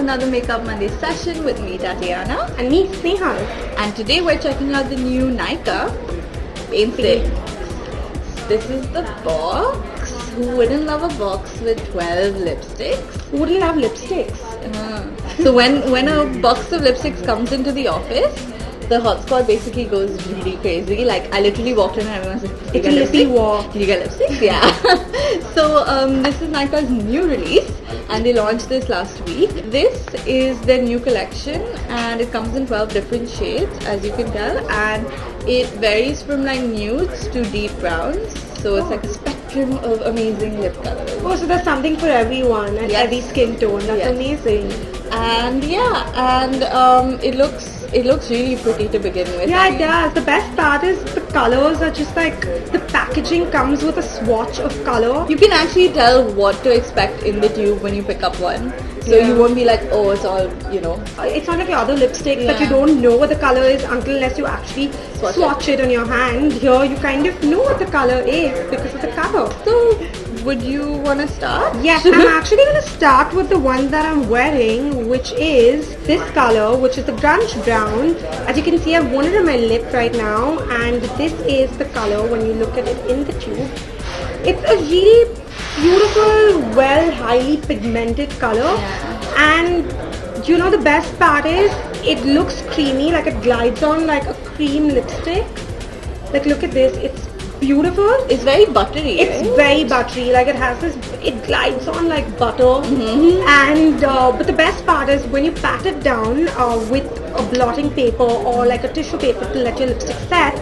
another Makeup Monday session with me, Tatiana. And me, Sneha. And today we're checking out the new Nykaa Paint. This is the box. Who wouldn't love a box with 12 lipsticks? Who wouldn't love lipsticks? So when a box of lipsticks comes into the office, the hotspot basically goes really crazy. Like, I literally walked in and everyone was like, It's a lippy war. Did you get lipsticks? Yeah. So this is Nykaa's new release and they launched this last week. This is their new collection and it comes in 12 different shades, as you can tell, and it varies from like nudes to deep browns. So it's like a spectrum of amazing lip colors. Oh, so there's something for everyone and Yes. every skin tone. That's Yes. amazing. And yeah, and it looks really pretty to begin with. Yeah, it does. The best part is the colors are just like, the packaging comes with a swatch of color. You can actually tell what to expect in the tube when you pick up one. So Yeah. you won't be like, oh, it's all, you know. It's not like your other lipsticks that you Yeah. don't know what the color is unless you actually swatch it on your hand. Here you kind of know what the color is because of the cover. So would you want to start? Yes, I'm actually going to start with the one that I'm wearing, which is this color, which is the grunge brown. As you can see, I've worn it on my lip right now, and this is the color when you look at it in the tube. It's a really beautiful, highly pigmented color, and you know the best part is it looks creamy, like it glides on like a cream lipstick. Like, look at this, it's beautiful. It's very buttery. It's right? very buttery, like it glides on like butter. And but the best part is when you pat it down with a blotting paper or like a tissue paper to let your lipstick set,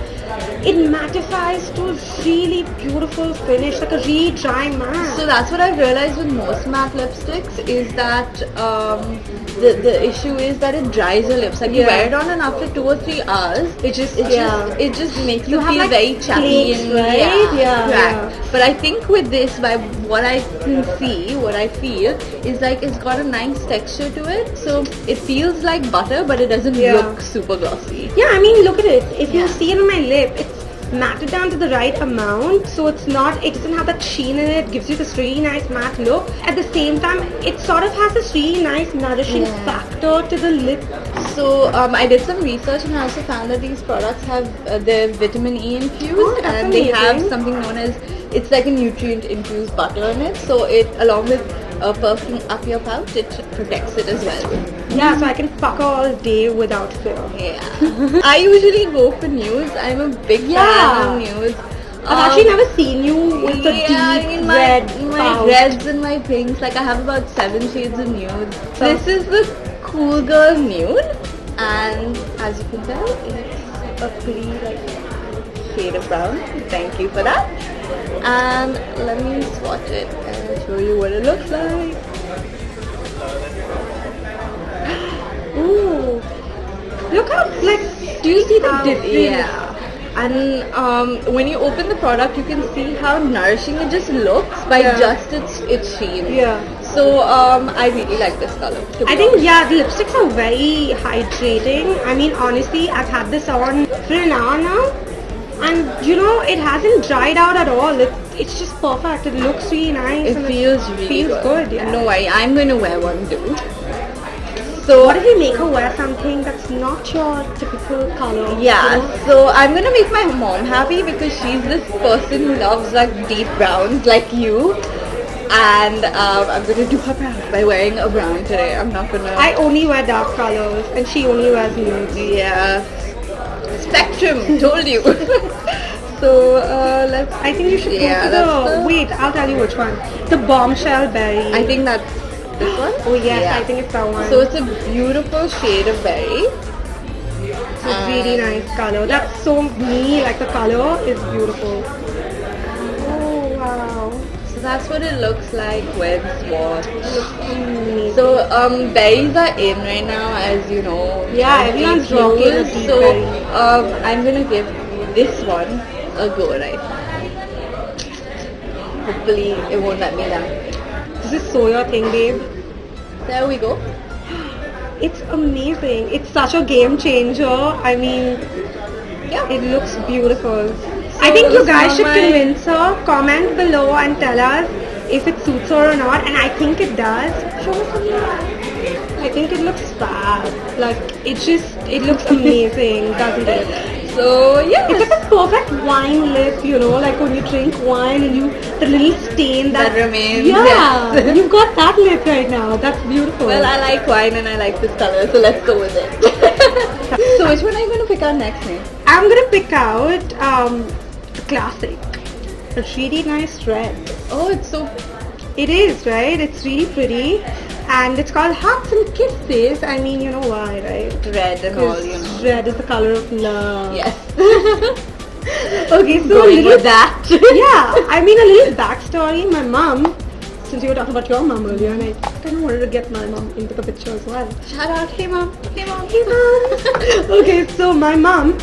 it mattifies to a really beautiful finish, like a really dry matte. So that's what I've realized with most matte lipsticks is that the issue is that it dries your lips. Like you Yeah. wear it on and after 2 or 3 hours, it just makes you have, feel like, very chappy flakes, and right? Yeah, cracked. yeah. But I think with this, by what I can see, what I feel is like it's got a nice texture to it. So it feels like butter, but it doesn't Yeah. look super glossy. Yeah, I mean, look at it. If you Yeah. see it on my lip, it's matted down to the right amount, so it doesn't have that sheen in it, gives you this really nice matte look. At the same time, it sort of has this really nice nourishing factor to the lip. So I did some research and I also found that these products have their vitamin E infused, Oh, that's and they have amazing. something known as, it's like a nutrient infused butter in it. So it, along with perking up your pouch, it protects it as well. Yeah, so I can fuck all day without fear. Yeah. I usually go for nudes. I'm a big fan of nudes. I've actually never seen you with the deep red my pouch. reds and my pinks, like I have about 7 shades of nudes. This is the Cool Girl Nude, and as you can tell, it's a pretty like shade of brown. Thank you for that. And let me swatch it and show you what it looks like. Ooh, look how, like, do you see the difference? Yeah. And when you open the product, you can see how nourishing it just looks by just its sheen. Yeah. So I really like this color. to be I think, honest. yeah, the lipsticks are very hydrating. I mean, honestly, I've had this on for an hour now, and you know, it hasn't dried out at all. It's just perfect. It looks really nice. It and feels really feels good. Yeah. No worry, I'm going to wear one too. So what if you make her wear something that's not your typical color? Yeah, You know? so I'm gonna make my mom happy because she's this person who loves like deep browns like you, and I'm gonna do her proud by wearing a brown today. I'm not gonna. I only wear dark colors, and she only wears nudes. Yeah, spectrum. Told you. So let's. I think you should Yeah, go that's to the. Wait, I'll tell you which one. The bombshell berry. I think that's this one. Oh yes, Yeah. I think it's that one. So it's a beautiful shade of berry. It's a really nice color. That's so me. Like the color is beautiful. Oh wow. So that's what it looks like when swatched. Amazing. So berries are in right now, as you know. Yeah, everyone's rocking a infused. deep So berry. I'm gonna give this one a go, right? Hopefully it won't let me down. This is so your thing, babe. There we go. It's amazing. It's such a game changer. I mean, Yeah. it looks beautiful. I think you guys should convince her. Comment below and tell us if it suits her or not. And I think it does. Show us some love. I think it looks fab. Like, it looks amazing, doesn't it? So yeah, It's like a perfect wine lip, you know, like when you drink wine and the little stain that remains. Yeah, Yes. you've got that lip right now. That's beautiful. Well, I like wine and I like this color, so let's go with it. So which one are you going to pick out next, Nate? I'm gonna pick out a classic. A really nice red. Oh, it's so It is, right? It's really pretty. And it's called Hearts and Kisses. I mean, you know why, right? red and all, Because you know. red is the color of love. Yes. Okay, so Going little, with that. yeah, I mean a little backstory. My mom, since you were talking about your mom earlier, and I kind of wanted to get my mom into the picture as well. Shout out, hey mom, hey mom, Hey mom. Okay, so my mom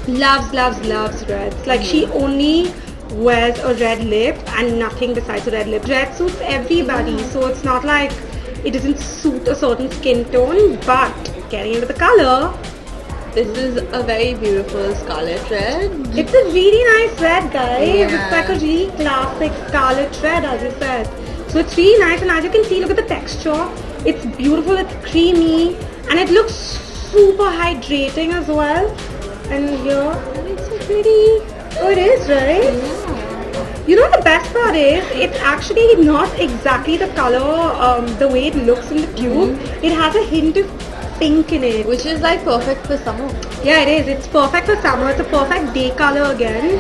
loves reds. Like she only wears a red lip and nothing besides a red lip. Red suits everybody, so it's not like it doesn't suit a certain skin tone. But getting into the color, This is a very beautiful scarlet red. it's a really nice red, guys. Yeah. It's like a really classic scarlet red, as you said. So it's really nice, and as you can see, look at the texture. It's beautiful, it's creamy, and it looks super hydrating as well. And here, it's so pretty. Oh, it is, right? You know what the best part is? It's actually not exactly the color, the way it looks in the tube. It has a hint of pink in it. Which is like perfect for summer. Yeah, it is. It's perfect for summer. It's a perfect day color again.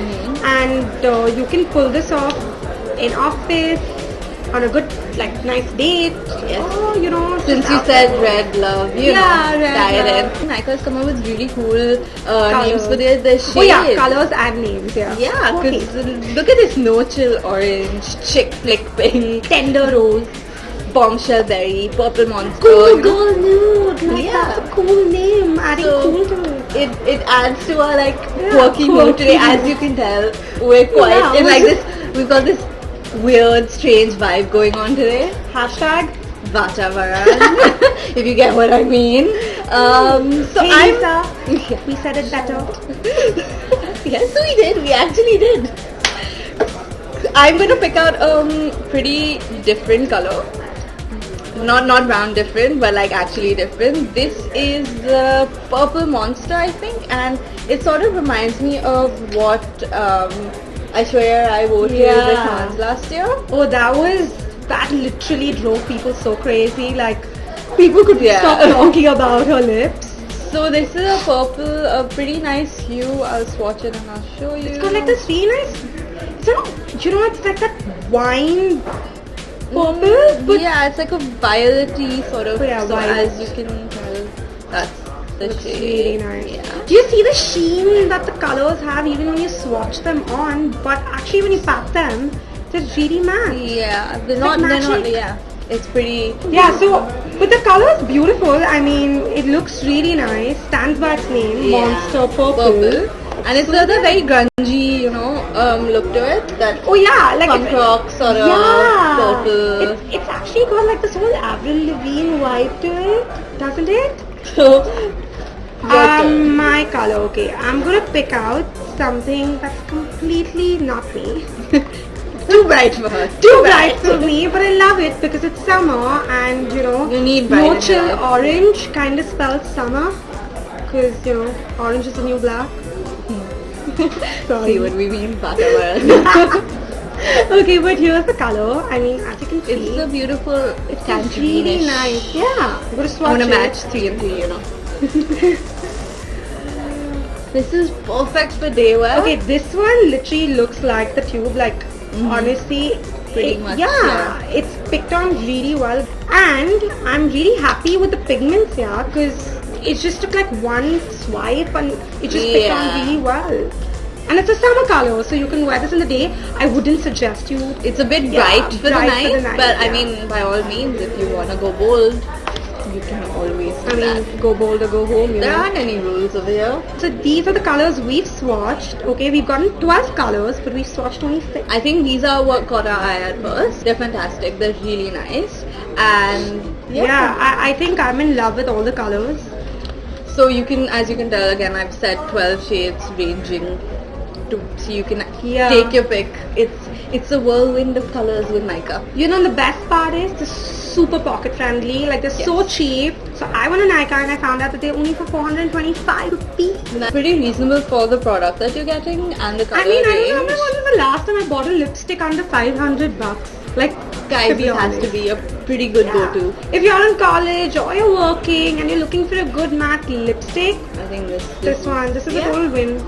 And you can pull this off in office, on a good, like, nice date. Yes. Oh, you know. Since just you out said there. red love, you Yeah, know, red diet. love. Nykaa has come up with really cool Colours. names for the shades. Oh yeah, colors and names, yeah. Yeah, Okay. because look at this no chill orange, chick flick pink, Tender rose. bombshell berry, purple monster. Cool you know. girl nude. Like, Yeah. that's a cool name. Adding So, cool to it. It adds to our like Yeah, quirky mood quirky today. mood. As you can tell, we're quite Yeah, in like we're this. We've got this weird, strange vibe going on today. Hashtag Vatavaran, if you get what I mean. So Hey I'm. Lisa, we said it better. Yes, we did. We actually did. I'm going to pick out pretty different color. Not brown different, but like actually different. This is the Purple Monster, I think, and it sort of reminds me of what Aishwarya Rai wore to the Yeah. Cannes last year. Oh, that literally drove people so crazy. Like, people could Yeah. stop talking about her lips. So this is a purple, a pretty nice hue. I'll swatch it and I'll show you. It's got like this really nice, it's not, you know, it's like that wine purple, but yeah, it's like a violety sort of. Yeah, so violet. as you can tell, that's the it's shade. really nice. Yeah. Do you see the sheen that the colors have even when you swatch them on? But actually, when you pat them, they're really matte. Yeah, they're It's not. like They're not. magic. Yeah, it's pretty. Yeah, so, but the color is beautiful. I mean, it looks really nice. Stands by its name, Yeah. Monster Purple. And it's got a very grungy, you know, look to it. That Oh yeah, like punk rock sort of yeah. purple. It's actually got like this whole Avril Lavigne vibe to it, doesn't it? So, your turn. My color. Okay, I'm gonna pick out something that's completely not me. Too bright for her. Too bright for me, but I love it because it's summer and you know, You need bright no in chill your life. orange kind of spells summer because you know, orange is the new black. Sorry. See what we mean, Vatavaran. Okay, but here's the color. I mean, as you can see, It's a beautiful it's tangerine. really nice. Yeah, I'm gonna swatch I'm gonna it. match 3 and 3, you know. This is perfect for day wear. Okay, this one literally looks like the tube. Like honestly, Pretty it- much, Yeah, yeah. it's picked on really well, and I'm really happy with the pigments. Yeah, because it just took like one swipe and it just picked on Yeah. really well. And it's a summer color, so you can wear this in the day. I wouldn't suggest you. It's a bit Yeah, bright for the bright night, for the night, but I yeah. mean, by all means, if you wanna go bold, you can always do I mean, that. go bold or go home. You There know. aren't any rules over here. So these are the colors we've swatched. Okay, we've gotten 12 colors, but we swatched only 6. I think these are what caught our eye at first. They're fantastic. They're really nice, and Yeah, I think I'm in love with all the colors. So you can, as you can tell, again, I've said 12 shades ranging so you can Yeah. take your pick. It's a whirlwind of colors with Nykaa. You know, the best part is they're super pocket friendly. Like they're so Yes. cheap. So I went on Nykaa and I found out that they're only for 425 rupees. That's pretty reasonable for the product that you're getting and the color I mean, I range. don't remember when was the last time I bought a lipstick under 500 bucks. Like, Guys, to be this has honest. to be a pretty good go-to. If you're in college or you're working and you're looking for a good matte lipstick, I think this this is a Yeah. total win.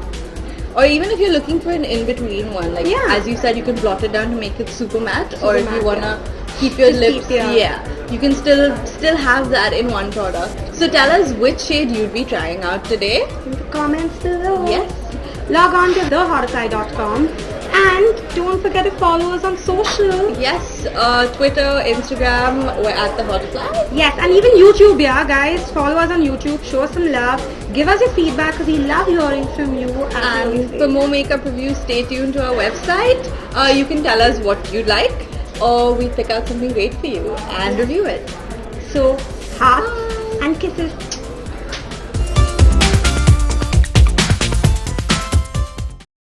Or even if you're looking for an in-between one, like Yeah. as you said, you can blot it down to make it super matte, or if matte, you wanna keep your Just lips, keep, yeah. you can still have that in one product. So tell us which shade you'd be trying out today. In the comments below. Yes. Log on to thehotasai.com and don't forget to follow us on social. Yes, Twitter, Instagram, we're at the Hotfly. Yes, and even YouTube, yeah, guys. Follow us on YouTube. Show us some love. Give us your feedback because we love hearing from you. And for more makeup reviews, stay tuned to our website. You can tell us what you like, or we pick out something great for you and review it. So, hearts and kisses.